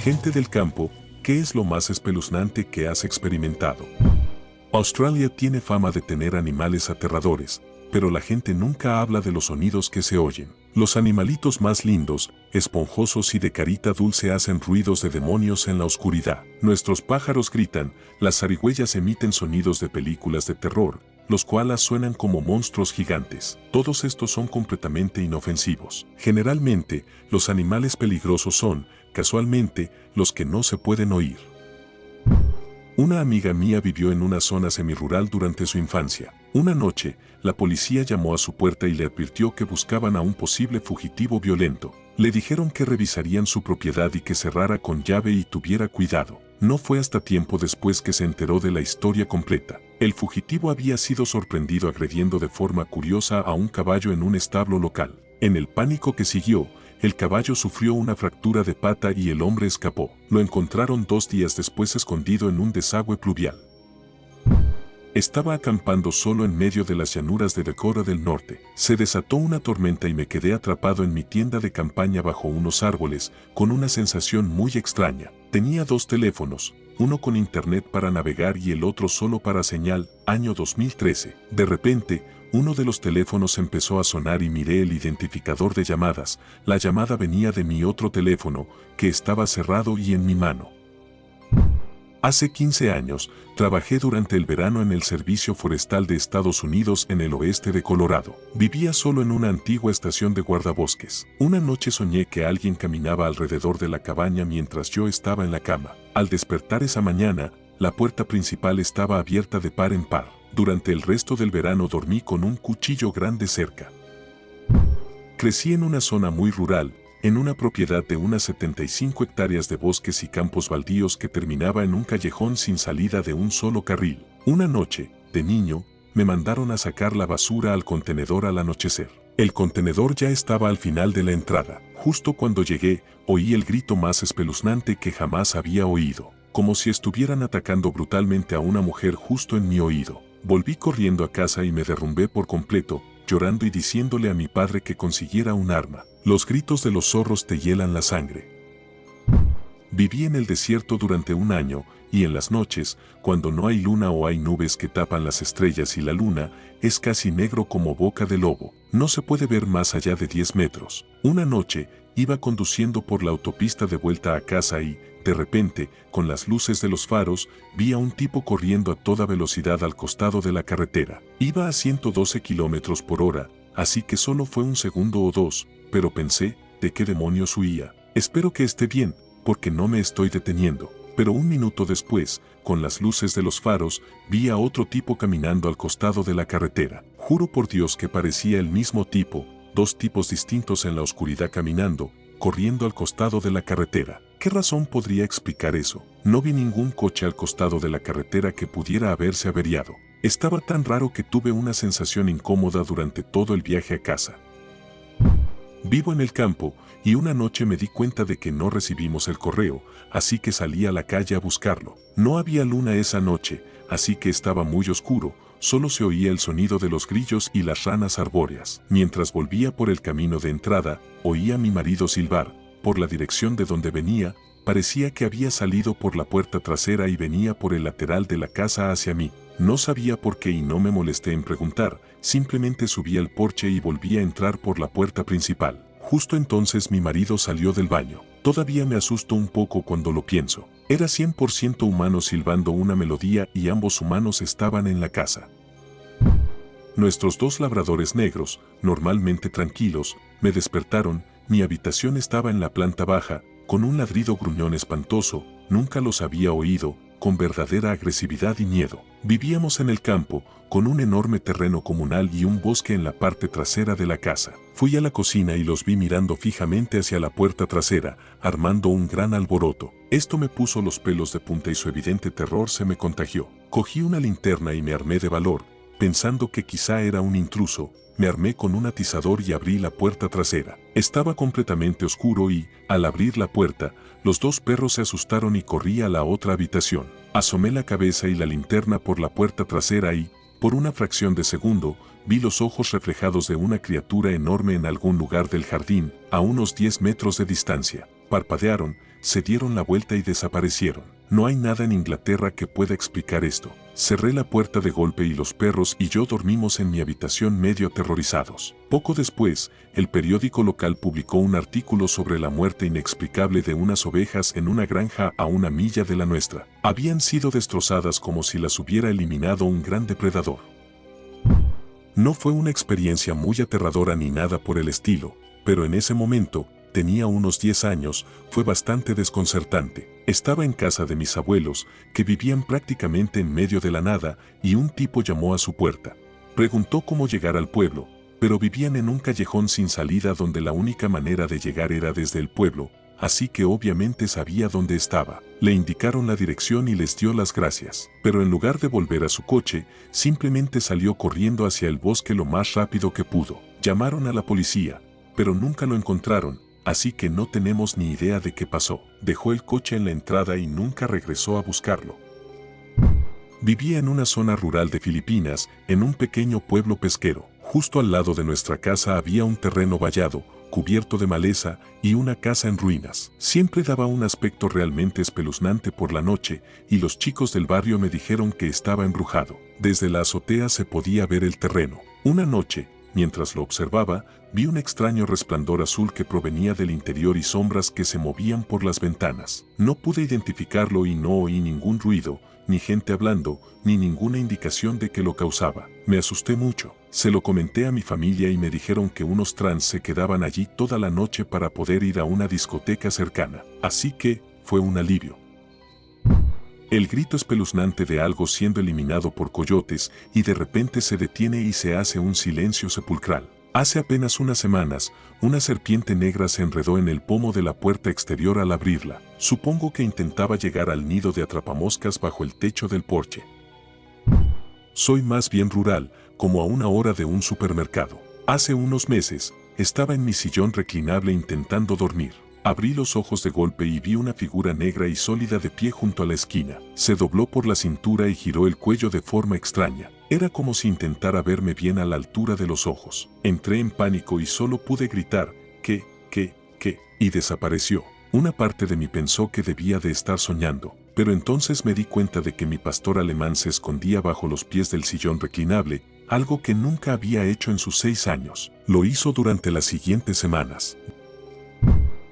Gente del campo, ¿qué es lo más espeluznante que has experimentado? Australia tiene fama de tener animales aterradores, pero la gente nunca habla de los sonidos que se oyen. Los animalitos más lindos, esponjosos y de carita dulce hacen ruidos de demonios en la oscuridad. Nuestros pájaros gritan, las zarigüeyas emiten sonidos de películas de terror, los koalas suenan como monstruos gigantes. Todos estos son completamente inofensivos. Generalmente, los animales peligrosos son, casualmente, los que no se pueden oír. Una amiga mía vivió en una zona semirural durante su infancia. Una noche, la policía llamó a su puerta y le advirtió que buscaban a un posible fugitivo violento. Le dijeron que revisarían su propiedad y que cerrara con llave y tuviera cuidado. No fue hasta tiempo después que se enteró de la historia completa. El fugitivo había sido sorprendido agrediendo de forma curiosa a un caballo en un establo local. En el pánico que siguió, el caballo sufrió una fractura de pata y el hombre escapó. Lo encontraron 2 días después escondido en un desagüe pluvial. Estaba acampando solo en medio de las llanuras de Dakota del Norte. Se desató una tormenta y me quedé atrapado en mi tienda de campaña bajo unos árboles, con una sensación muy extraña. Tenía 2 teléfonos, uno con internet para navegar y el otro solo para señal, año 2013. De repente, uno de los teléfonos empezó a sonar y miré el identificador de llamadas. La llamada venía de mi otro teléfono, que estaba cerrado y en mi mano. Hace 15 años, trabajé durante el verano en el Servicio Forestal de Estados Unidos en el oeste de Colorado. Vivía solo en una antigua estación de guardabosques. Una noche soñé que alguien caminaba alrededor de la cabaña mientras yo estaba en la cama. Al despertar esa mañana, la puerta principal estaba abierta de par en par. Durante el resto del verano dormí con un cuchillo grande cerca. Crecí en una zona muy rural, en una propiedad de unas 75 hectáreas de bosques y campos baldíos que terminaba en un callejón sin salida de un solo carril. Una noche, de niño, me mandaron a sacar la basura al contenedor al anochecer. El contenedor ya estaba al final de la entrada. Justo cuando llegué, oí el grito más espeluznante que jamás había oído, como si estuvieran atacando brutalmente a una mujer justo en mi oído. Volví corriendo a casa y me derrumbé por completo, llorando y diciéndole a mi padre que consiguiera un arma. Los gritos de los zorros te hielan la sangre. Viví en el desierto durante un año, y en las noches, cuando no hay luna o hay nubes que tapan las estrellas y la luna, es casi negro como boca de lobo. No se puede ver más allá de 10 metros. Una noche, iba conduciendo por la autopista de vuelta a casa y, de repente, con las luces de los faros, vi a un tipo corriendo a toda velocidad al costado de la carretera. Iba a 112 kilómetros por hora, así que solo fue un segundo o 2, pero pensé, ¿de qué demonios huía? Espero que esté bien, porque no me estoy deteniendo. Pero un minuto después, con las luces de los faros, vi a otro tipo caminando al costado de la carretera. Juro por Dios que parecía el mismo tipo, 2 tipos distintos en la oscuridad caminando, corriendo al costado de la carretera. ¿Qué razón podría explicar eso? No vi ningún coche al costado de la carretera que pudiera haberse averiado. Estaba tan raro que tuve una sensación incómoda durante todo el viaje a casa. Vivo en el campo, y una noche me di cuenta de que no recibimos el correo, así que salí a la calle a buscarlo. No había luna esa noche, así que estaba muy oscuro, solo se oía el sonido de los grillos y las ranas arbóreas. Mientras volvía por el camino de entrada, oía a mi marido silbar. Por la dirección de donde venía, parecía que había salido por la puerta trasera y venía por el lateral de la casa hacia mí. No sabía por qué y no me molesté en preguntar, simplemente subí al porche y volví a entrar por la puerta principal. Justo entonces mi marido salió del baño. Todavía me asusto un poco cuando lo pienso. Era 100% humano silbando una melodía y ambos humanos estaban en la casa. Nuestros 2 labradores negros, normalmente tranquilos, me despertaron. Mi habitación estaba en la planta baja, con un ladrido gruñón espantoso, nunca los había oído, con verdadera agresividad y miedo. Vivíamos en el campo, con un enorme terreno comunal y un bosque en la parte trasera de la casa. Fui a la cocina y los vi mirando fijamente hacia la puerta trasera, armando un gran alboroto. Esto me puso los pelos de punta y su evidente terror se me contagió. Cogí una linterna y me armé de valor, pensando que quizá era un intruso. Me armé con un atizador y abrí la puerta trasera. Estaba completamente oscuro y, al abrir la puerta, los 2 perros se asustaron y corrí a la otra habitación. Asomé la cabeza y la linterna por la puerta trasera y, por una fracción de segundo, vi los ojos reflejados de una criatura enorme en algún lugar del jardín, a unos 10 metros de distancia. Parpadearon, se dieron la vuelta y desaparecieron. No hay nada en Inglaterra que pueda explicar esto. Cerré la puerta de golpe y los perros y yo dormimos en mi habitación medio aterrorizados. Poco después, el periódico local publicó un artículo sobre la muerte inexplicable de unas ovejas en una granja a 1 milla de la nuestra. Habían sido destrozadas como si las hubiera eliminado un gran depredador. No fue una experiencia muy aterradora ni nada por el estilo, pero en ese momento, tenía unos 10 años, fue bastante desconcertante. Estaba en casa de mis abuelos, que vivían prácticamente en medio de la nada, y un tipo llamó a su puerta. Preguntó cómo llegar al pueblo, pero vivían en un callejón sin salida donde la única manera de llegar era desde el pueblo, así que obviamente sabía dónde estaba. Le indicaron la dirección y les dio las gracias, pero en lugar de volver a su coche, simplemente salió corriendo hacia el bosque lo más rápido que pudo. Llamaron a la policía, pero nunca lo encontraron, así que no tenemos ni idea de qué pasó. Dejó el coche en la entrada y nunca regresó a buscarlo. Vivía en una zona rural de Filipinas, en un pequeño pueblo pesquero. Justo al lado de nuestra casa había un terreno vallado, cubierto de maleza, y una casa en ruinas. Siempre daba un aspecto realmente espeluznante por la noche, y los chicos del barrio me dijeron que estaba embrujado. Desde la azotea se podía ver el terreno. Una noche, mientras lo observaba, vi un extraño resplandor azul que provenía del interior y sombras que se movían por las ventanas. No pude identificarlo y no oí ningún ruido, ni gente hablando, ni ninguna indicación de que lo causaba. Me asusté mucho. Se lo comenté a mi familia y me dijeron que unos trans se quedaban allí toda la noche para poder ir a una discoteca cercana. Así que, fue un alivio. El grito espeluznante de algo siendo eliminado por coyotes y de repente se detiene y se hace un silencio sepulcral. Hace apenas unas semanas, una serpiente negra se enredó en el pomo de la puerta exterior al abrirla. Supongo que intentaba llegar al nido de atrapamoscas bajo el techo del porche. Soy más bien rural, como a 1 hora de un supermercado. Hace unos meses, estaba en mi sillón reclinable intentando dormir. Abrí los ojos de golpe y vi una figura negra y sólida de pie junto a la esquina. Se dobló por la cintura y giró el cuello de forma extraña. Era como si intentara verme bien a la altura de los ojos. Entré en pánico y solo pude gritar, ¿qué? Y desapareció. Una parte de mí pensó que debía de estar soñando, pero entonces me di cuenta de que mi pastor alemán se escondía bajo los pies del sillón reclinable, algo que nunca había hecho en sus 6 años. Lo hizo durante las siguientes semanas.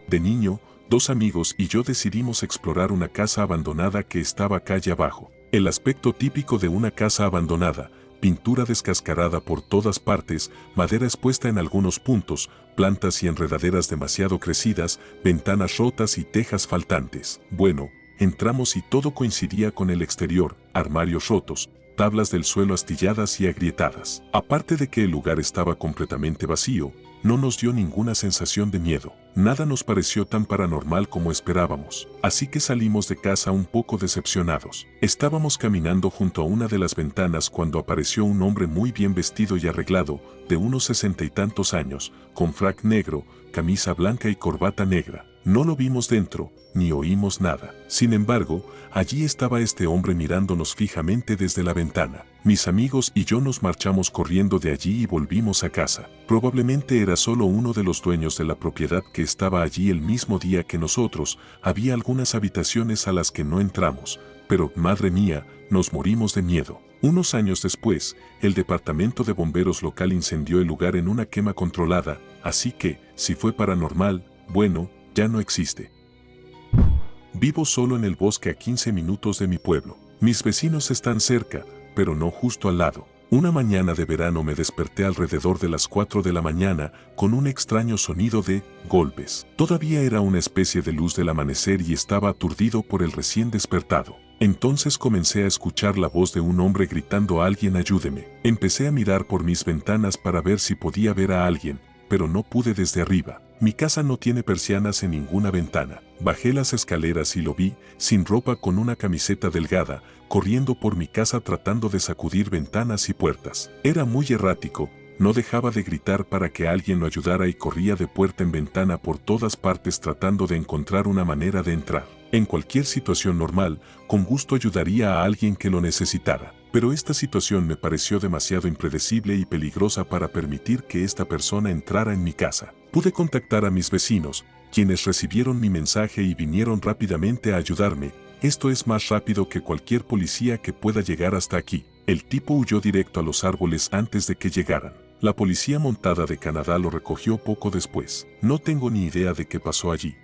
De niño, 2 amigos y yo decidimos explorar una casa abandonada que estaba calle abajo. El aspecto típico de una casa abandonada, pintura descascarada por todas partes, madera expuesta en algunos puntos, plantas y enredaderas demasiado crecidas, ventanas rotas y tejas faltantes. Bueno, entramos y todo coincidía con el exterior, armarios rotos, tablas del suelo astilladas y agrietadas. Aparte de que el lugar estaba completamente vacío, no nos dio ninguna sensación de miedo. Nada nos pareció tan paranormal como esperábamos, así que salimos de casa un poco decepcionados. Estábamos caminando junto a una de las ventanas cuando apareció un hombre muy bien vestido y arreglado, de unos 60 y tantos años, con frac negro, camisa blanca y corbata negra. No lo vimos dentro, ni oímos nada. Sin embargo, allí estaba este hombre mirándonos fijamente desde la ventana. Mis amigos y yo nos marchamos corriendo de allí y volvimos a casa. Probablemente era solo uno de los dueños de la propiedad que estaba allí el mismo día que nosotros. Había algunas habitaciones a las que no entramos, pero, madre mía, nos morimos de miedo. Unos años después, el departamento de bomberos local incendió el lugar en una quema controlada, así que, si fue paranormal, bueno, ya no existe. Vivo solo en el bosque a 15 minutos de mi pueblo. Mis vecinos están cerca, pero no justo al lado. Una mañana de verano me desperté alrededor de las 4 de la mañana con un extraño sonido de golpes. Todavía era una especie de luz del amanecer y estaba aturdido por el recién despertado. Entonces comencé a escuchar la voz de un hombre gritando a alguien ayúdeme. Empecé a mirar por mis ventanas para ver si podía ver a alguien, pero no pude desde arriba. Mi casa no tiene persianas en ninguna ventana. Bajé las escaleras y lo vi, sin ropa con una camiseta delgada, corriendo por mi casa tratando de sacudir ventanas y puertas. Era muy errático, no dejaba de gritar para que alguien lo ayudara y corría de puerta en ventana por todas partes tratando de encontrar una manera de entrar. En cualquier situación normal, con gusto ayudaría a alguien que lo necesitara. Pero esta situación me pareció demasiado impredecible y peligrosa para permitir que esta persona entrara en mi casa. Pude contactar a mis vecinos, quienes recibieron mi mensaje y vinieron rápidamente a ayudarme. Esto es más rápido que cualquier policía que pueda llegar hasta aquí. El tipo huyó directo a los árboles antes de que llegaran. La policía montada de Canadá lo recogió poco después. No tengo ni idea de qué pasó allí.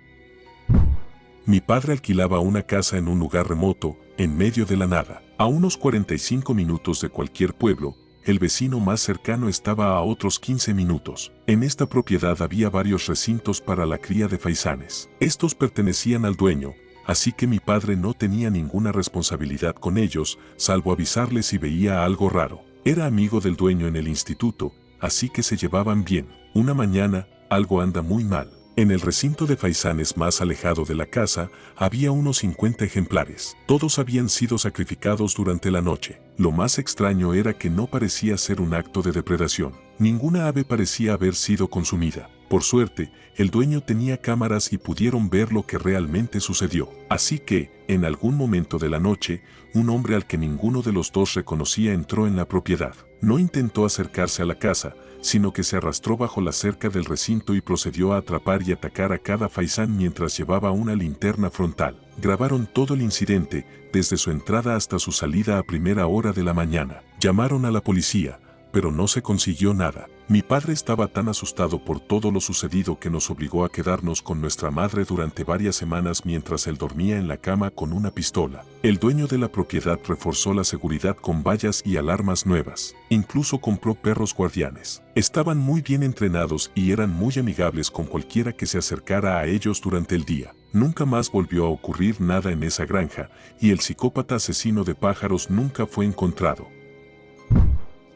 Mi padre alquilaba una casa en un lugar remoto, en medio de la nada. A unos 45 minutos de cualquier pueblo, el vecino más cercano estaba a otros 15 minutos. En esta propiedad había varios recintos para la cría de faisanes. Estos pertenecían al dueño, así que mi padre no tenía ninguna responsabilidad con ellos, salvo avisarles si veía algo raro. Era amigo del dueño en el instituto, así que se llevaban bien. Una mañana, algo anda muy mal. En el recinto de faisanes más alejado de la casa, había unos 50 ejemplares. Todos habían sido sacrificados durante la noche. Lo más extraño era que no parecía ser un acto de depredación. Ninguna ave parecía haber sido consumida. Por suerte, el dueño tenía cámaras y pudieron ver lo que realmente sucedió. Así que, en algún momento de la noche, un hombre al que ninguno de los dos reconocía entró en la propiedad. No intentó acercarse a la casa, sino que se arrastró bajo la cerca del recinto y procedió a atrapar y atacar a cada faisán mientras llevaba una linterna frontal. Grabaron todo el incidente, desde su entrada hasta su salida a primera hora de la mañana. Llamaron a la policía, pero no se consiguió nada. Mi padre estaba tan asustado por todo lo sucedido que nos obligó a quedarnos con nuestra madre durante varias semanas mientras él dormía en la cama con una pistola. El dueño de la propiedad reforzó la seguridad con vallas y alarmas nuevas. Incluso compró perros guardianes. Estaban muy bien entrenados y eran muy amigables con cualquiera que se acercara a ellos durante el día. Nunca más volvió a ocurrir nada en esa granja, y el psicópata asesino de pájaros nunca fue encontrado.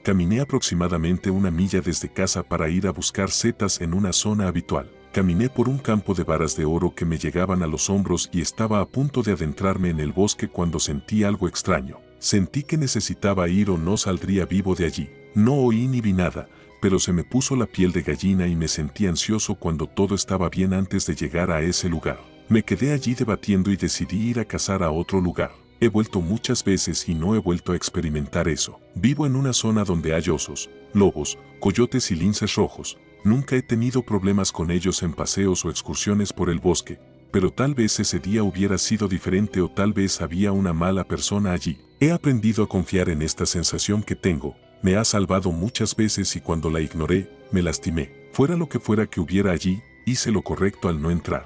Caminé aproximadamente una milla desde casa para ir a buscar setas en una zona habitual. Caminé por un campo de varas de oro que me llegaban a los hombros y estaba a punto de adentrarme en el bosque cuando sentí algo extraño. Sentí que necesitaba ir o no saldría vivo de allí. No oí ni vi nada, pero se me puso la piel de gallina y me sentí ansioso cuando todo estaba bien antes de llegar a ese lugar. Me quedé allí debatiendo y decidí ir a cazar a otro lugar. He vuelto muchas veces y no he vuelto a experimentar eso. Vivo en una zona donde hay osos, lobos, coyotes y linces rojos. Nunca he tenido problemas con ellos en paseos o excursiones por el bosque, pero tal vez ese día hubiera sido diferente o tal vez había una mala persona allí. He aprendido a confiar en esta sensación que tengo. Me ha salvado muchas veces y cuando la ignoré, me lastimé. Fuera lo que fuera que hubiera allí, hice lo correcto al no entrar.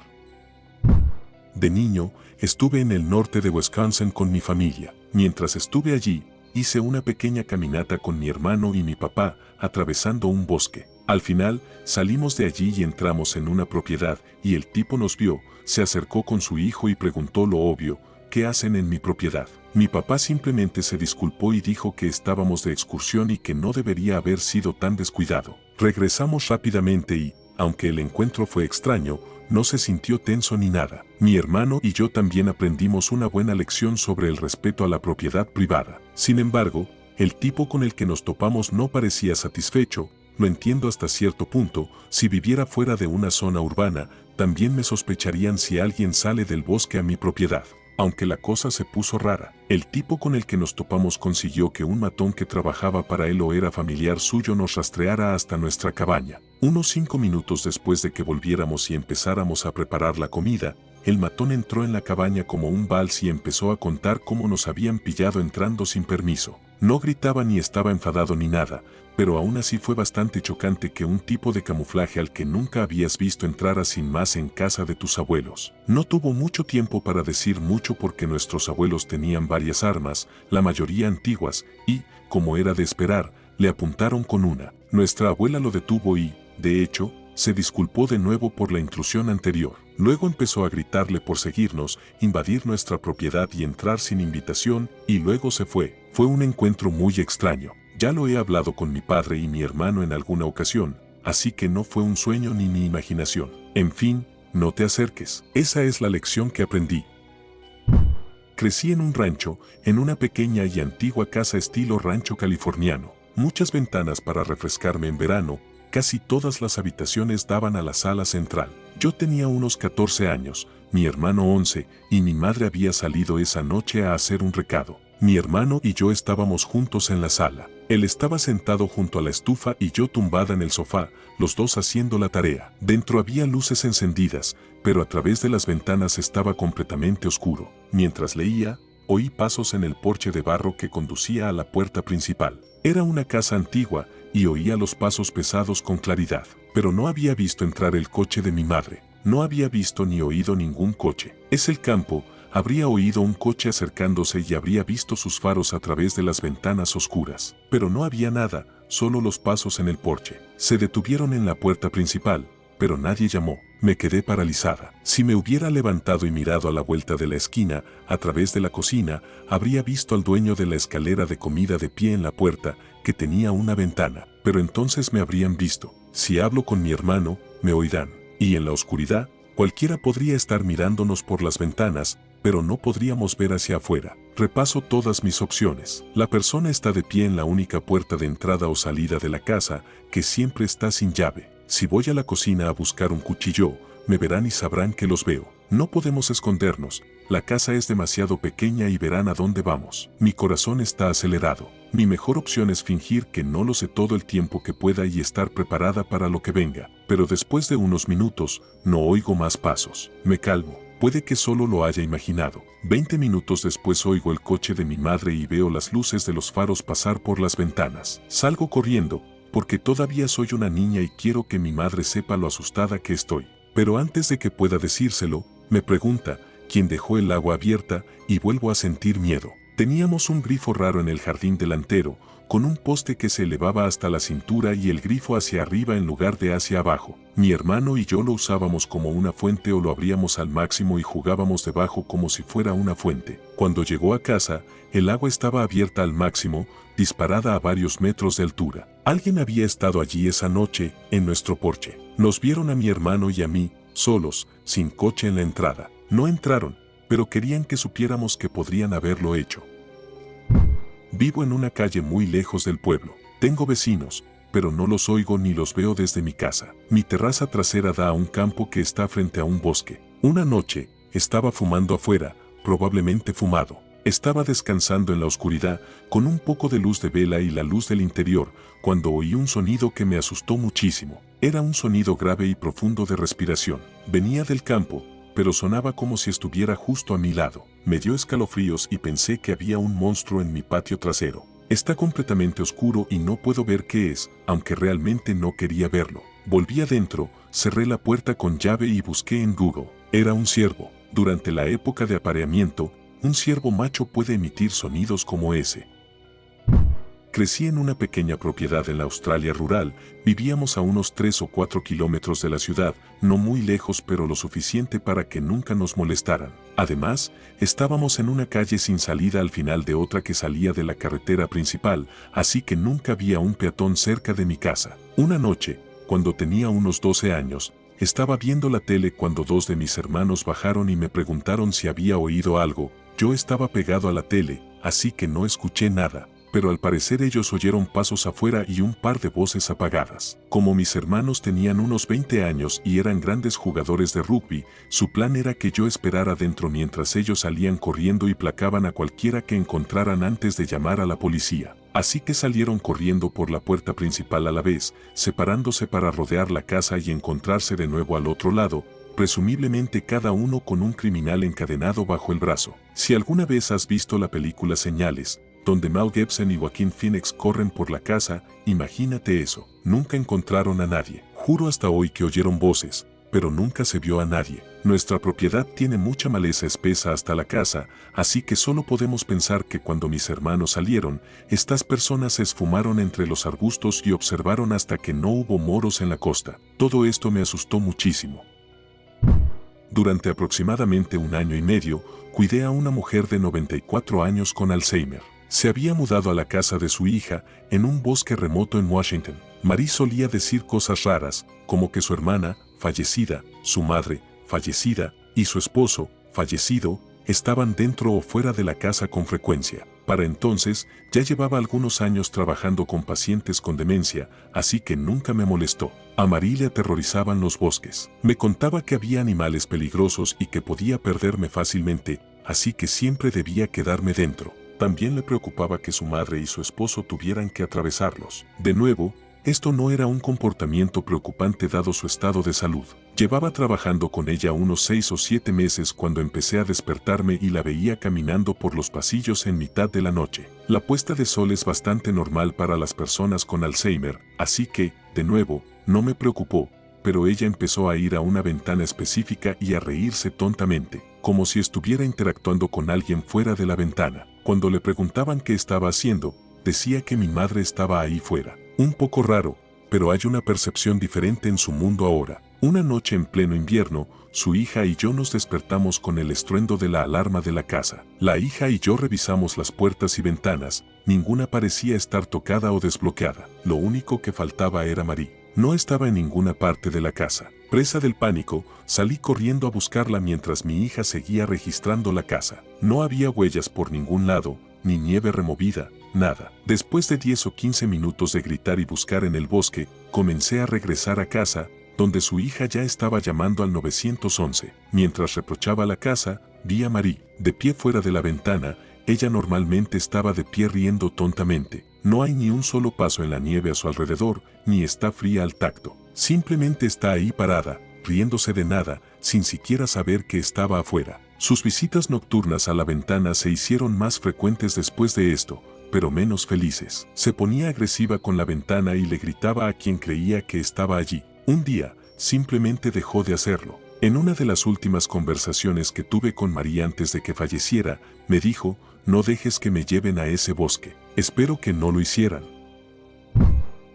De niño, estuve en el norte de Wisconsin con mi familia. Mientras estuve allí, hice una pequeña caminata con mi hermano y mi papá, atravesando un bosque. Al final, salimos de allí y entramos en una propiedad, y el tipo nos vio, se acercó con su hijo y preguntó lo obvio: ¿qué hacen en mi propiedad? Mi papá simplemente se disculpó y dijo que estábamos de excursión y que no debería haber sido tan descuidado. Regresamos rápidamente y, aunque el encuentro fue extraño, no se sintió tenso ni nada. Mi hermano y yo también aprendimos una buena lección sobre el respeto a la propiedad privada. Sin embargo, el tipo con el que nos topamos no parecía satisfecho. Lo entiendo hasta cierto punto. Si viviera fuera de una zona urbana, también me sospecharían si alguien sale del bosque a mi propiedad. Aunque la cosa se puso rara, el tipo con el que nos topamos consiguió que un matón que trabajaba para él o era familiar suyo nos rastreara hasta nuestra cabaña. Unos 5 minutos después de que volviéramos y empezáramos a preparar la comida, el matón entró en la cabaña como un vals y empezó a contar cómo nos habían pillado entrando sin permiso. No gritaba ni estaba enfadado ni nada, pero aún así fue bastante chocante que un tipo de camuflaje al que nunca habías visto entrara sin más en casa de tus abuelos. No tuvo mucho tiempo para decir mucho porque nuestros abuelos tenían varias armas, la mayoría antiguas, y, como era de esperar, le apuntaron con una. Nuestra abuela lo detuvo y, de hecho, se disculpó de nuevo por la intrusión anterior. Luego empezó a gritarle por seguirnos, invadir nuestra propiedad y entrar sin invitación, y luego se fue. Fue un encuentro muy extraño. Ya lo he hablado con mi padre y mi hermano en alguna ocasión, así que no fue un sueño ni mi imaginación. En fin, no te acerques. Esa es la lección que aprendí. Crecí en un rancho, en una pequeña y antigua casa estilo rancho californiano. Muchas ventanas para refrescarme en verano. Casi todas las habitaciones daban a la sala central. Yo tenía unos 14 años, mi hermano 11, y mi madre había salido esa noche a hacer un recado. Mi hermano y yo estábamos juntos en la sala. Él estaba sentado junto a la estufa y yo tumbada en el sofá, los dos haciendo la tarea. Dentro había luces encendidas, pero a través de las ventanas estaba completamente oscuro. Mientras leía, oí pasos en el porche de barro que conducía a la puerta principal. Era una casa antigua y oía los pasos pesados con claridad, pero no había visto entrar el coche de mi madre. No había visto ni oído ningún coche. Es el campo. Habría oído un coche acercándose y habría visto sus faros a través de las ventanas oscuras. Pero no había nada, solo los pasos en el porche. Se detuvieron en la puerta principal, pero nadie llamó. Me quedé paralizada. Si me hubiera levantado y mirado a la vuelta de la esquina, a través de la cocina, habría visto al dueño de la escalera de comida de pie en la puerta, que tenía una ventana. Pero entonces me habrían visto. Si hablo con mi hermano, me oirán. Y en la oscuridad, cualquiera podría estar mirándonos por las ventanas, pero no podríamos ver hacia afuera. Repaso todas mis opciones. La persona está de pie en la única puerta de entrada o salida de la casa, que siempre está sin llave. Si voy a la cocina a buscar un cuchillo, me verán y sabrán que los veo. No podemos escondernos. La casa es demasiado pequeña y verán a dónde vamos. Mi corazón está acelerado. Mi mejor opción es fingir que no lo sé todo el tiempo que pueda y estar preparada para lo que venga. Pero después de unos minutos, no oigo más pasos. Me calmo. Puede que solo lo haya imaginado. 20 minutos después oigo el coche de mi madre y veo las luces de los faros pasar por las ventanas. Salgo corriendo, porque todavía soy una niña y quiero que mi madre sepa lo asustada que estoy. Pero antes de que pueda decírselo, me pregunta quién dejó el agua abierta y vuelvo a sentir miedo. Teníamos un grifo raro en el jardín delantero, con un poste que se elevaba hasta la cintura y el grifo hacia arriba en lugar de hacia abajo. Mi hermano y yo lo usábamos como una fuente o lo abríamos al máximo y jugábamos debajo como si fuera una fuente. Cuando llegó a casa, el agua estaba abierta al máximo, disparada a varios metros de altura. Alguien había estado allí esa noche, en nuestro porche. Nos vieron a mi hermano y a mí, solos, sin coche en la entrada. No entraron, pero querían que supiéramos que podrían haberlo hecho. Vivo en una calle muy lejos del pueblo. Tengo vecinos, pero no los oigo ni los veo desde mi casa. Mi terraza trasera da a un campo que está frente a un bosque. Una noche, estaba fumando afuera, probablemente fumado. Estaba descansando en la oscuridad, con un poco de luz de vela y la luz del interior, cuando oí un sonido que me asustó muchísimo. Era un sonido grave y profundo de respiración. Venía del campo, pero sonaba como si estuviera justo a mi lado. Me dio escalofríos y pensé que había un monstruo en mi patio trasero. Está completamente oscuro y no puedo ver qué es, aunque realmente no quería verlo. Volví adentro, cerré la puerta con llave y busqué en Google. Era un ciervo. Durante la época de apareamiento, un ciervo macho puede emitir sonidos como ese. Crecí en una pequeña propiedad en la Australia rural, vivíamos a unos 3 o 4 kilómetros de la ciudad, no muy lejos pero lo suficiente para que nunca nos molestaran. Además, estábamos en una calle sin salida al final de otra que salía de la carretera principal, así que nunca había un peatón cerca de mi casa. Una noche, cuando tenía unos 12 años, estaba viendo la tele cuando dos de mis hermanos bajaron y me preguntaron si había oído algo. Yo estaba pegado a la tele, así que no escuché nada. Pero al parecer ellos oyeron pasos afuera y un par de voces apagadas. Como mis hermanos tenían unos 20 años y eran grandes jugadores de rugby, su plan era que yo esperara dentro mientras ellos salían corriendo y placaban a cualquiera que encontraran antes de llamar a la policía. Así que salieron corriendo por la puerta principal a la vez, separándose para rodear la casa y encontrarse de nuevo al otro lado, presumiblemente cada uno con un criminal encadenado bajo el brazo. Si alguna vez has visto la película Señales, donde Mel Gibson y Joaquin Phoenix corren por la casa, imagínate eso. Nunca encontraron a nadie. Juro hasta hoy que oyeron voces, pero nunca se vio a nadie. Nuestra propiedad tiene mucha maleza espesa hasta la casa, así que solo podemos pensar que cuando mis hermanos salieron, estas personas se esfumaron entre los arbustos y observaron hasta que no hubo moros en la costa. Todo esto me asustó muchísimo. Durante aproximadamente 1 año y medio, cuidé a una mujer de 94 años con Alzheimer. Se había mudado a la casa de su hija, en un bosque remoto en Washington. Marie solía decir cosas raras, como que su hermana, fallecida, su madre, fallecida, y su esposo, fallecido, estaban dentro o fuera de la casa con frecuencia. Para entonces, ya llevaba algunos años trabajando con pacientes con demencia, así que nunca me molestó. A Marie le aterrorizaban los bosques. Me contaba que había animales peligrosos y que podía perderme fácilmente, así que siempre debía quedarme dentro. también le preocupaba que su madre y su esposo tuvieran que atravesarlos. De nuevo, esto no era un comportamiento preocupante dado su estado de salud. Llevaba trabajando con ella unos 6 o 7 meses cuando empecé a despertarme y la veía caminando por los pasillos en mitad de la noche. La puesta de sol es bastante normal para las personas con Alzheimer, así que, de nuevo, no me preocupó, pero ella empezó a ir a una ventana específica y a reírse tontamente, como si estuviera interactuando con alguien fuera de la ventana. Cuando le preguntaban qué estaba haciendo, decía que mi madre estaba ahí fuera. Un poco raro, pero hay una percepción diferente en su mundo ahora. Una noche en pleno invierno, su hija y yo nos despertamos con el estruendo de la alarma de la casa. La hija y yo revisamos las puertas y ventanas, ninguna parecía estar tocada o desbloqueada. Lo único que faltaba era Marie. No estaba en ninguna parte de la casa. Presa del pánico, salí corriendo a buscarla mientras mi hija seguía registrando la casa. No había huellas por ningún lado, ni nieve removida, nada. Después de 10 o 15 minutos de gritar y buscar en el bosque, comencé a regresar a casa, donde su hija ya estaba llamando al 911. Mientras reprochaba la casa, vi a Marie, de pie fuera de la ventana. Ella normalmente estaba de pie riendo tontamente. No hay ni un solo paso en la nieve a su alrededor, ni está fría al tacto. Simplemente está ahí parada, riéndose de nada, sin siquiera saber que estaba afuera. Sus visitas nocturnas a la ventana se hicieron más frecuentes después de esto, pero menos felices. Se ponía agresiva con la ventana y le gritaba a quien creía que estaba allí. Un día, simplemente dejó de hacerlo. En una de las últimas conversaciones que tuve con María antes de que falleciera, me dijo: no dejes que me lleven a ese bosque. Espero que no lo hicieran.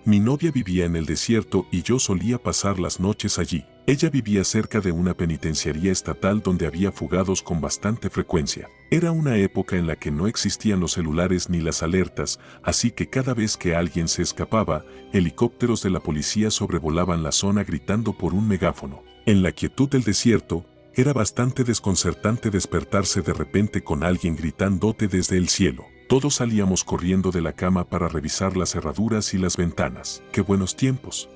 Mi novia vivía en el desierto y yo solía pasar las noches allí. Ella vivía cerca de una penitenciaría estatal donde había fugados con bastante frecuencia. Era una época en la que no existían los celulares ni las alertas, así que cada vez que alguien se escapaba, helicópteros de la policía sobrevolaban la zona gritando por un megáfono. En la quietud del desierto, era bastante desconcertante despertarse de repente con alguien gritándote desde el cielo. Todos salíamos corriendo de la cama para revisar las cerraduras y las ventanas. ¡Qué buenos tiempos!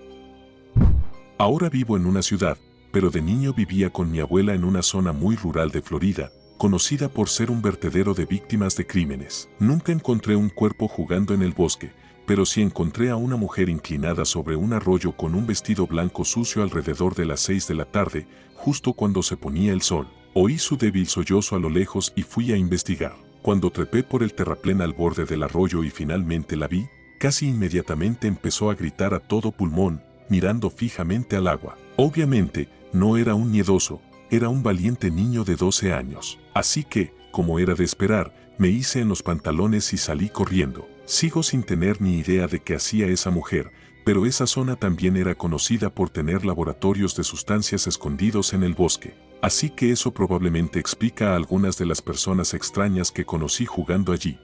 Ahora vivo en una ciudad, pero de niño vivía con mi abuela en una zona muy rural de Florida, conocida por ser un vertedero de víctimas de crímenes. Nunca encontré un cuerpo jugando en el bosque, pero sí encontré a una mujer inclinada sobre un arroyo con un vestido blanco sucio alrededor de las 6 de la tarde, justo cuando se ponía el sol. Oí su débil sollozo a lo lejos y fui a investigar. Cuando trepé por el terraplén al borde del arroyo y finalmente la vi, casi inmediatamente empezó a gritar a todo pulmón, mirando fijamente al agua. Obviamente, no era un miedoso, era un valiente niño de 12 años. Así que, como era de esperar, me hice en los pantalones y salí corriendo. Sigo sin tener ni idea de qué hacía esa mujer, pero esa zona también era conocida por tener laboratorios de sustancias escondidos en el bosque. Así que eso probablemente explica a algunas de las personas extrañas que conocí jugando allí.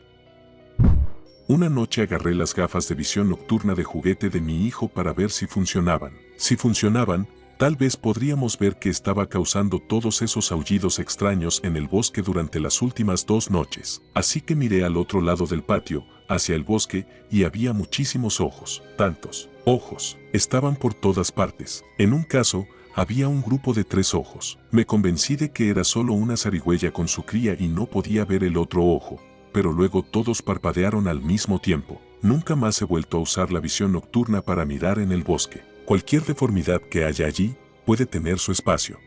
Una noche agarré las gafas de visión nocturna de juguete de mi hijo para ver si funcionaban. Si funcionaban, tal vez podríamos ver qué estaba causando todos esos aullidos extraños en el bosque durante las últimas 2 noches. Así que miré al otro lado del patio, hacia el bosque, y había muchísimos ojos. Tantos ojos. Estaban por todas partes. En un caso, había un grupo de 3 ojos. Me convencí de que era solo una zarigüeya con su cría y no podía ver el otro ojo, pero luego todos parpadearon al mismo tiempo. Nunca más he vuelto a usar la visión nocturna para mirar en el bosque. Cualquier deformidad que haya allí puede tener su espacio.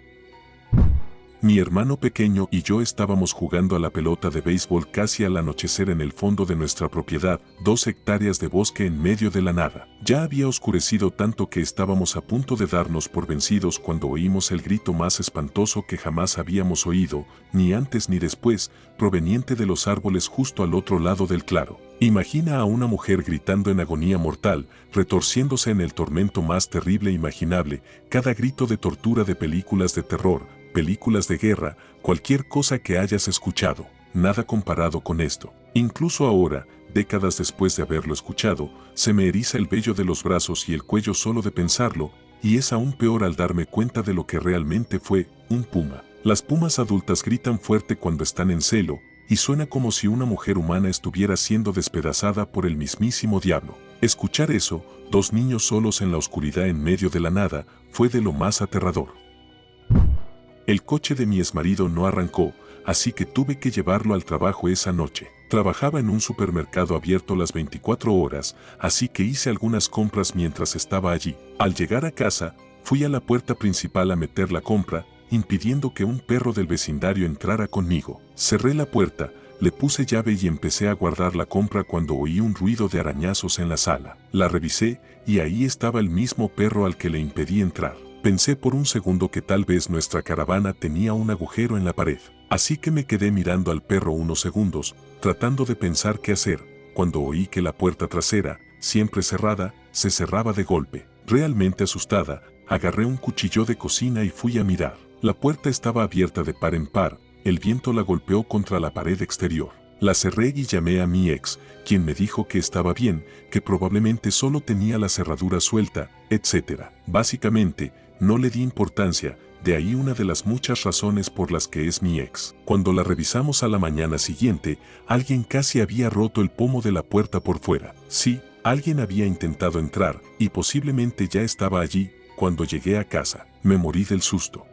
Mi hermano pequeño y yo estábamos jugando a la pelota de béisbol casi al anochecer en el fondo de nuestra propiedad, 2 hectáreas de bosque en medio de la nada. Ya había oscurecido tanto que estábamos a punto de darnos por vencidos cuando oímos el grito más espantoso que jamás habíamos oído, ni antes ni después, proveniente de los árboles justo al otro lado del claro. Imagina a una mujer gritando en agonía mortal, retorciéndose en el tormento más terrible imaginable, cada grito de tortura de películas de terror, películas de guerra, cualquier cosa que hayas escuchado, nada comparado con esto. Incluso ahora, décadas después de haberlo escuchado, se me eriza el vello de los brazos y el cuello solo de pensarlo, y es aún peor al darme cuenta de lo que realmente fue un puma. Las pumas adultas gritan fuerte cuando están en celo, y suena como si una mujer humana estuviera siendo despedazada por el mismísimo diablo. Escuchar eso, 2 niños solos en la oscuridad en medio de la nada, fue de lo más aterrador. El coche de mi exmarido no arrancó, así que tuve que llevarlo al trabajo esa noche. Trabajaba en un supermercado abierto las 24 horas, así que hice algunas compras mientras estaba allí. Al llegar a casa, fui a la puerta principal a meter la compra, impidiendo que un perro del vecindario entrara conmigo. Cerré la puerta, le puse llave y empecé a guardar la compra cuando oí un ruido de arañazos en la sala. La revisé y ahí estaba el mismo perro al que le impedí entrar. Pensé por un segundo que tal vez nuestra caravana tenía un agujero en la pared. Así que me quedé mirando al perro unos segundos, tratando de pensar qué hacer, cuando oí que la puerta trasera, siempre cerrada, se cerraba de golpe. Realmente asustada, agarré un cuchillo de cocina y fui a mirar. La puerta estaba abierta de par en par, el viento la golpeó contra la pared exterior. La cerré y llamé a mi ex, quien me dijo que estaba bien, que probablemente solo tenía la cerradura suelta, etc. Básicamente, no le di importancia, de ahí una de las muchas razones por las que es mi ex. Cuando la revisamos a la mañana siguiente, alguien casi había roto el pomo de la puerta por fuera. Sí, alguien había intentado entrar, y posiblemente ya estaba allí, cuando llegué a casa. Me morí del susto.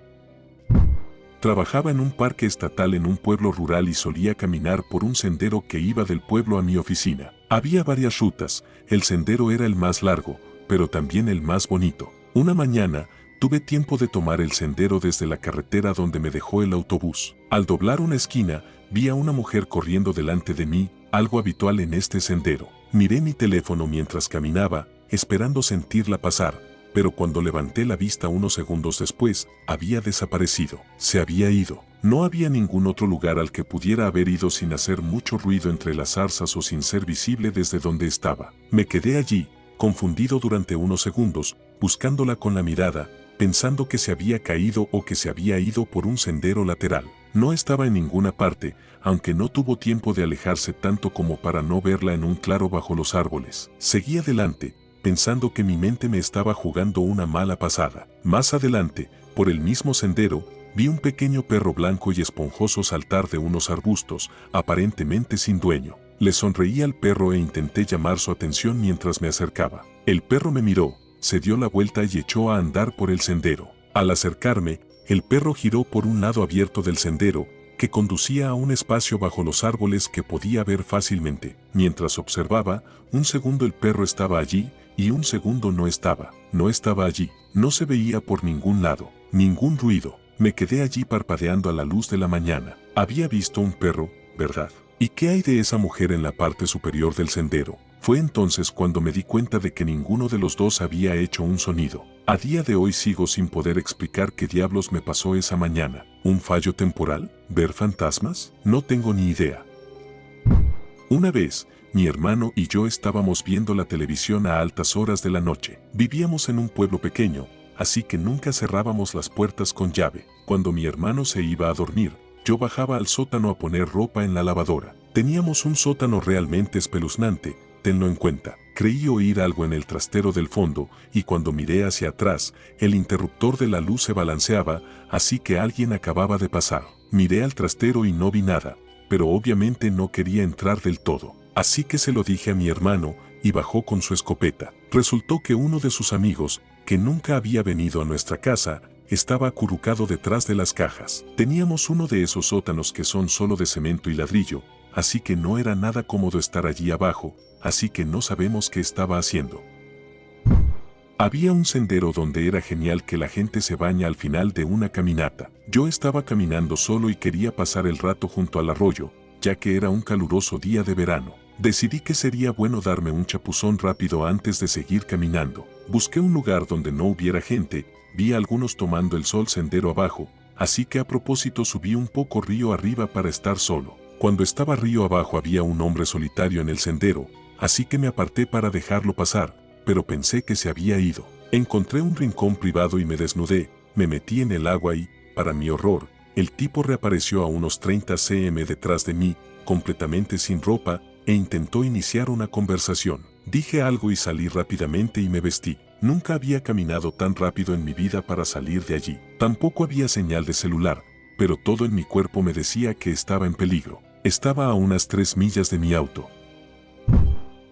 Trabajaba en un parque estatal en un pueblo rural y solía caminar por un sendero que iba del pueblo a mi oficina. Había varias rutas, el sendero era el más largo, pero también el más bonito. Una mañana, tuve tiempo de tomar el sendero desde la carretera donde me dejó el autobús. Al doblar una esquina, vi a una mujer corriendo delante de mí, algo habitual en este sendero. Miré mi teléfono mientras caminaba, esperando sentirla pasar, pero cuando levanté la vista unos segundos después, había desaparecido. Se había ido. No había ningún otro lugar al que pudiera haber ido sin hacer mucho ruido entre las zarzas o sin ser visible desde donde estaba. Me quedé allí, confundido durante unos segundos, buscándola con la mirada, pensando que se había caído o que se había ido por un sendero lateral. No estaba en ninguna parte, aunque no tuvo tiempo de alejarse tanto como para no verla en un claro bajo los árboles. Seguí adelante, pensando que mi mente me estaba jugando una mala pasada. Más adelante, por el mismo sendero, vi un pequeño perro blanco y esponjoso saltar de unos arbustos, aparentemente sin dueño. Le sonreí al perro e intenté llamar su atención mientras me acercaba. El perro me miró, se dio la vuelta y echó a andar por el sendero. Al acercarme, el perro giró por un lado abierto del sendero, que conducía a un espacio bajo los árboles que podía ver fácilmente. Mientras observaba, un segundo el perro estaba allí, y un segundo no estaba. No estaba allí. No se veía por ningún lado. Ningún ruido. Me quedé allí parpadeando a la luz de la mañana. Había visto un perro, ¿verdad? ¿Y qué hay de esa mujer en la parte superior del sendero? Fue entonces cuando me di cuenta de que ninguno de los dos había hecho un sonido. A día de hoy sigo sin poder explicar qué diablos me pasó esa mañana. ¿Un fallo temporal? ¿Ver fantasmas? No tengo ni idea. Una vez, mi hermano y yo estábamos viendo la televisión a altas horas de la noche. Vivíamos en un pueblo pequeño, así que nunca cerrábamos las puertas con llave. Cuando mi hermano se iba a dormir, yo bajaba al sótano a poner ropa en la lavadora. Teníamos un sótano realmente espeluznante, tenlo en cuenta. Creí oír algo en el trastero del fondo, y cuando miré hacia atrás, el interruptor de la luz se balanceaba, así que alguien acababa de pasar. Miré al trastero y no vi nada, pero obviamente no quería entrar del todo. Así que se lo dije a mi hermano, y bajó con su escopeta. Resultó que uno de sus amigos, que nunca había venido a nuestra casa, estaba acurrucado detrás de las cajas. Teníamos uno de esos sótanos que son solo de cemento y ladrillo, así que no era nada cómodo estar allí abajo, así que no sabemos qué estaba haciendo. Había un sendero donde era genial que la gente se baña al final de una caminata. Yo estaba caminando solo y quería pasar el rato junto al arroyo, ya que era un caluroso día de verano. Decidí que sería bueno darme un chapuzón rápido antes de seguir caminando. Busqué un lugar donde no hubiera gente, vi a algunos tomando el sol sendero abajo, así que a propósito subí un poco río arriba para estar solo. Cuando estaba río abajo había un hombre solitario en el sendero, así que me aparté para dejarlo pasar, pero pensé que se había ido. Encontré un rincón privado y me desnudé, me metí en el agua y, para mi horror, el tipo reapareció a unos 30 cm detrás de mí, completamente sin ropa, e intentó iniciar una conversación. Dije algo y salí rápidamente y me vestí. Nunca había caminado tan rápido en mi vida para salir de allí. Tampoco había señal de celular, pero todo en mi cuerpo me decía que estaba en peligro. Estaba a unas 3 millas de mi auto.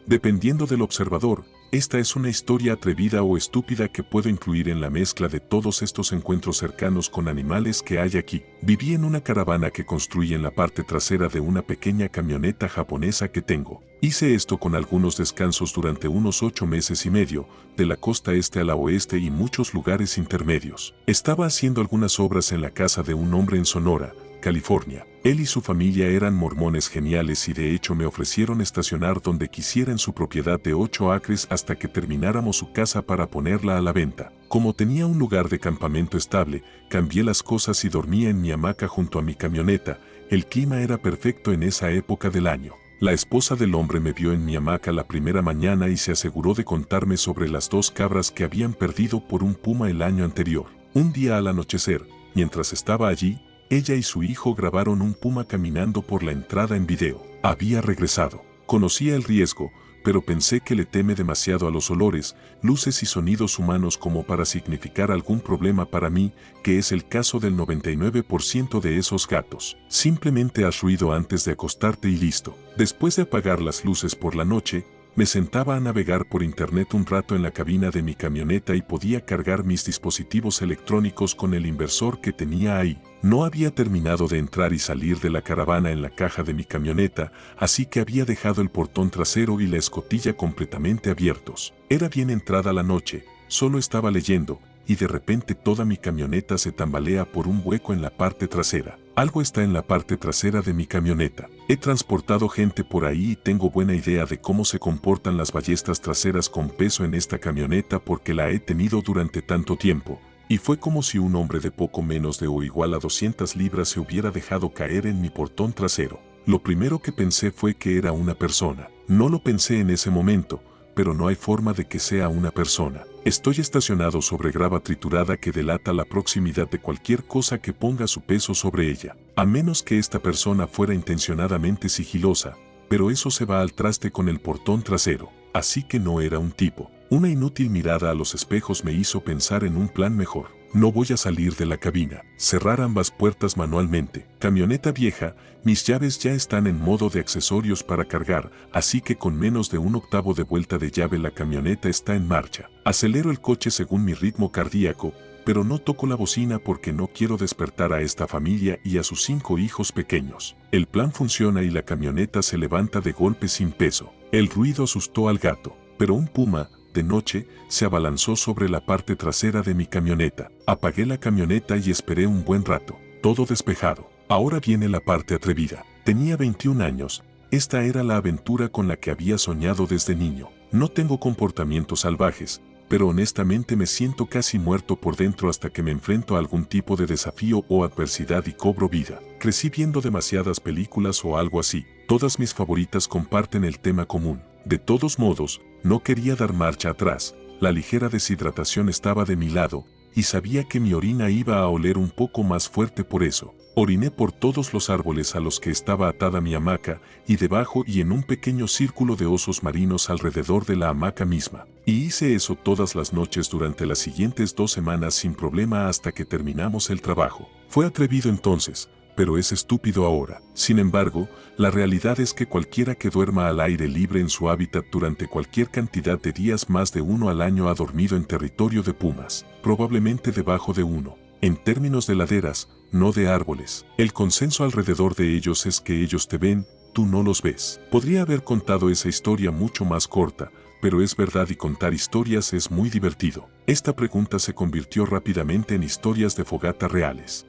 Dependiendo del observador, Esta es una historia atrevida o estúpida que puedo incluir en la mezcla de todos estos encuentros cercanos con animales que hay aquí. Viví en una caravana que construí en la parte trasera de una pequeña camioneta japonesa que tengo. Hice esto con algunos descansos durante unos 8 meses y medio, de la costa este a la oeste y muchos lugares intermedios. Estaba haciendo algunas obras en la casa de un hombre en Sonora, California. Él y su familia eran mormones geniales y de hecho me ofrecieron estacionar donde quisiera en su propiedad de 8 acres hasta que termináramos su casa para ponerla a la venta. Como tenía un lugar de campamento estable, cambié las cosas y dormía en mi hamaca junto a mi camioneta. El clima era perfecto en esa época del año. La esposa del hombre me vio en mi hamaca la primera mañana y se aseguró de contarme sobre las 2 cabras que habían perdido por un puma el año anterior. Un día al anochecer, mientras estaba allí, ella y su hijo grabaron un puma caminando por la entrada en video. Había regresado. Conocía el riesgo, pero pensé que le teme demasiado a los olores, luces y sonidos humanos como para significar algún problema para mí, que es el caso del 99% de esos gatos. Simplemente haz ruido antes de acostarte y listo. Después de apagar las luces por la noche, me sentaba a navegar por internet un rato en la cabina de mi camioneta y podía cargar mis dispositivos electrónicos con el inversor que tenía ahí. No había terminado de entrar y salir de la caravana en la caja de mi camioneta, así que había dejado el portón trasero y la escotilla completamente abiertos. Era bien entrada la noche, solo estaba leyendo, y de repente toda mi camioneta se tambalea por un hueco en la parte trasera. Algo está en la parte trasera de mi camioneta. He transportado gente por ahí y tengo buena idea de cómo se comportan las ballestas traseras con peso en esta camioneta porque la he tenido durante tanto tiempo. Y fue como si un hombre de poco menos de o igual a 200 libras se hubiera dejado caer en mi portón trasero. Lo primero que pensé fue que era una persona. No lo pensé en ese momento, pero no hay forma de que sea una persona. Estoy estacionado sobre grava triturada que delata la proximidad de cualquier cosa que ponga su peso sobre ella. A menos que esta persona fuera intencionadamente sigilosa, pero eso se va al traste con el portón trasero. Así que no era un tipo. Una inútil mirada a los espejos me hizo pensar en un plan mejor. No voy a salir de la cabina. Cerrar ambas puertas manualmente. Camioneta vieja, mis llaves ya están en modo de accesorios para cargar, así que con menos de 1/8 de vuelta de llave la camioneta está en marcha. Acelero el coche según mi ritmo cardíaco, pero no toco la bocina porque no quiero despertar a esta familia y a sus 5 hijos pequeños. El plan funciona y la camioneta se levanta de golpe sin peso. El ruido asustó al gato, pero un puma, de noche, se abalanzó sobre la parte trasera de mi camioneta. Apagué la camioneta y esperé un buen rato. Todo despejado. Ahora viene la parte atrevida. Tenía 21 años. Esta era la aventura con la que había soñado desde niño. No tengo comportamientos salvajes, pero honestamente me siento casi muerto por dentro hasta que me enfrento a algún tipo de desafío o adversidad y cobro vida. Crecí viendo demasiadas películas o algo así. Todas mis favoritas comparten el tema común. De todos modos, no quería dar marcha atrás. La ligera deshidratación estaba de mi lado, y sabía que mi orina iba a oler un poco más fuerte por eso. Oriné por todos los árboles a los que estaba atada mi hamaca, y debajo y en un pequeño círculo de osos marinos alrededor de la hamaca misma. Y hice eso todas las noches durante las siguientes 2 semanas sin problema hasta que terminamos el trabajo. Fue atrevido entonces, pero es estúpido ahora. Sin embargo, la realidad es que cualquiera que duerma al aire libre en su hábitat durante cualquier cantidad de días más de 1 al año ha dormido en territorio de pumas, probablemente debajo de 1. En términos de laderas, no de árboles. El consenso alrededor de ellos es que ellos te ven, tú no los ves. Podría haber contado esa historia mucho más corta, pero es verdad y contar historias es muy divertido. Esta pregunta se convirtió rápidamente en historias de fogata reales.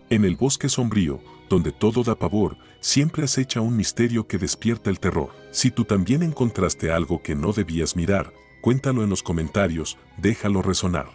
En el bosque sombrío, donde todo da pavor, siempre acecha un misterio que despierta el terror. Si tú también encontraste algo que no debías mirar, cuéntalo en los comentarios, déjalo resonar.